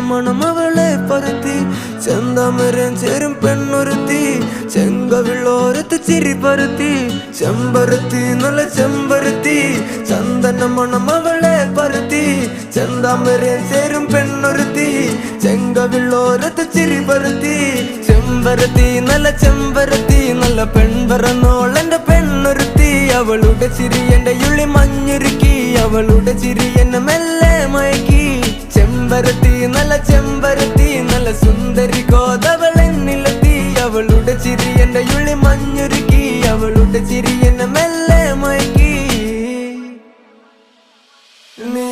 മണം അവളെ പരത്തി ചെന്താമരൻ ചേരും പെണ്ണൊരുത്തി ചെങ്കവിളോരത്ത് ചിരി പരത്തി ചെമ്പരത്തി നല്ല ചെമ്പരത്തി ചന്ദന മണം അവളെ പരത്തി ചെന്താമരൻ ചേരും പെണ്ണൊരുത്തി ചെങ്കവിളോരത്ത് ചിരി പരത്തി ചെമ്പരത്തി നല്ല പെൺപറന്നോളെന്റെ പെണ്ണൊരുത്തി അവളുടെ ചിരി എന്റെ ഉള്ളി മഞ്ഞുരുക്കി അവളുടെ ചിരി എന്നെ മെല്ലെ മയക്കി ചെമ്പരത്തി നല്ല സുന്ദരി കോതവളെന്നിലെത്തി അവളുടെ ചിരി എന്റെ ഉള്ളി മഞ്ഞുരുക്കി അവളുടെ ചിരി എന്നെ മെല്ലെ മയക്കി നീ